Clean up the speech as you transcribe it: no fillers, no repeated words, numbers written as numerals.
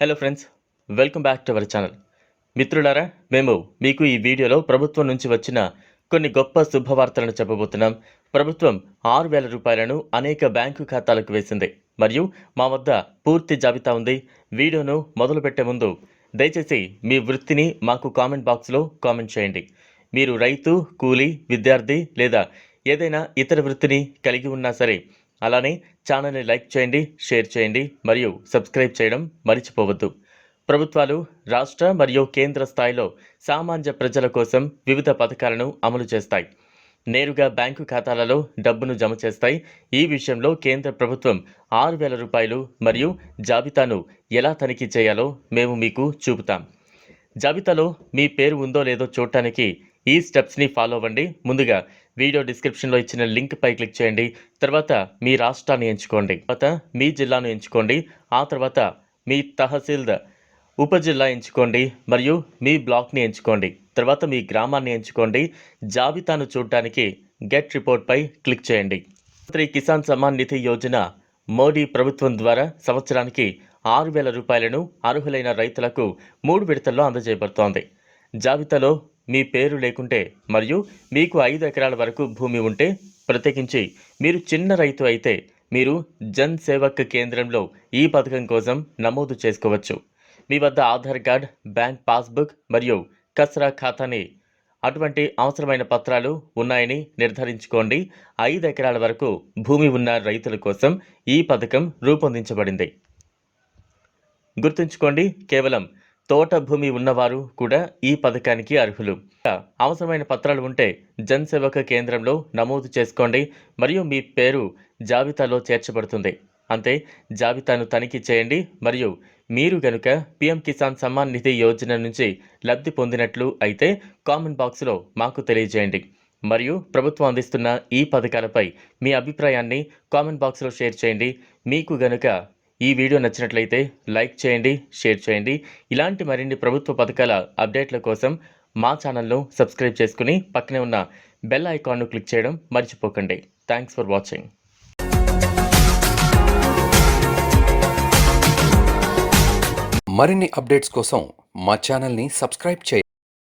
Hello friends, welcome back to our channel. మిత్రులారా, మేము మీకు ఈ వీడియోలో ప్రభుత్వం నుంచి వచ్చిన కొన్ని గొప్ప శుభవార్తలను చెప్పబోతున్నాం. ప్రభుత్వం 6,000 రూపాయలను అనేక బ్యాంకు ఖాతాలకు వేసింది. మరియు మా వద్ద పూర్తి జాబితా ఉంది. వీడియోను మొదలుపెట్టే ముందు దయచేసి మీ వృత్తిని మాకు కామెంట్ బాక్స్లో కామెంట్ చేయండి. మీరు రైతు, కూలీ, విద్యార్థి లేదా ఏదైనా ఇతర వృత్తిని కలిగి ఉన్నా సరే, అలానే ఛానల్ని లైక్ చేయండి, షేర్ చేయండి మరియు సబ్స్క్రైబ్ చేయడం మర్చిపోవద్దు. ప్రభుత్వాలు రాష్ట్ర మరియు కేంద్ర స్థాయిలో సామాన్య ప్రజల కోసం వివిధ పథకాలను అమలు చేస్తాయి. నేరుగా బ్యాంకు ఖాతాలలో డబ్బును జమ చేస్తాయి. ఈ విషయంలో కేంద్ర ప్రభుత్వం 6,000 రూపాయలు మరియు జాబితాను ఎలా తనిఖీ చేయాలో మేము మీకు చూపుతాం. జాబితాలో మీ పేరు ఉందో లేదో చూడటానికి ఈ స్టెప్స్ని ఫాలో అవ్వండి. ముందుగా వీడియో డిస్క్రిప్షన్లో ఇచ్చిన లింక్పై క్లిక్ చేయండి. తర్వాత మీ రాష్ట్రాన్ని ఎంచుకోండి. తర్వాత మీ జిల్లాను ఎంచుకోండి. ఆ తర్వాత మీ తహసీల్దార్ ఉపజిల్లా ఎంచుకోండి మరియు మీ బ్లాక్ని ఎంచుకోండి. తర్వాత మీ గ్రామాన్ని ఎంచుకోండి. జాబితాను చూడటానికి గెట్ రిపోర్ట్పై క్లిక్ చేయండి. ప్రధానమంత్రి కిసాన్ సమ్మాన్ నిధి యోజన మోడీ ప్రభుత్వం ద్వారా సంవత్సరానికి 6,000 రూపాయలను అర్హులైన రైతులకు 3 విడతల్లో అందజేయబడుతోంది. జాబితాలో మీ పేరు లేకుంటే మరియు మీకు 5 ఎకరాల వరకు భూమి ఉంటే, ప్రత్యేకించి మీరు చిన్న రైతు అయితే మీరు జన్ సేవక్ కేంద్రంలో ఈ పథకం కోసం నమోదు చేసుకోవచ్చు. మీ వద్ద ఆధార్ కార్డ్, బ్యాంక్ పాస్బుక్ మరియు కస్రా ఖాతాని అటువంటి అవసరమైన పత్రాలు ఉన్నాయని నిర్ధారించుకోండి. 5 ఎకరాల వరకు భూమి ఉన్న రైతుల కోసం ఈ పథకం రూపొందించబడింది. గుర్తుంచుకోండి, కేవలం తోట భూమి ఉన్నవారు కూడా ఈ పథకానికి అర్హులు. అవసరమైన పత్రాలు ఉంటే జన్ సేవక కేంద్రంలో నమోదు చేసుకోండి మరియు మీ పేరు జాబితాలో చేర్చబడుతుంది. అంతే, జాబితాను తనిఖీ చేయండి మరియు మీరు గనుక పీఎం కిసాన్ సమ్మాన్ నిధి యోజన నుంచి లబ్ధి పొందినట్లు అయితే కామెంట్ బాక్స్లో మాకు తెలియజేయండి. మరియు ప్రభుత్వం అందిస్తున్న ఈ పథకాలపై మీ అభిప్రాయాన్ని కామెంట్ బాక్స్లో షేర్ చేయండి. మీకు గనుక ఈ వీడియో నచ్చినట్లయితే లైక్ చేయండి, షేర్ చేయండి. ఇలాంటి మరిన్ని ప్రభుత్వ పథకాల అప్డేట్ల కోసం మా ఛానల్ను సబ్స్క్రైబ్ చేసుకుని పక్కనే ఉన్న బెల్ ఐకాన్ను క్లిక్ చేయడం మర్చిపోకండి. Thanks for watching. మరిన్ని అప్డేట్స్ కోసం మా ఛానల్ని సబ్స్క్రైబ్ చేయండి.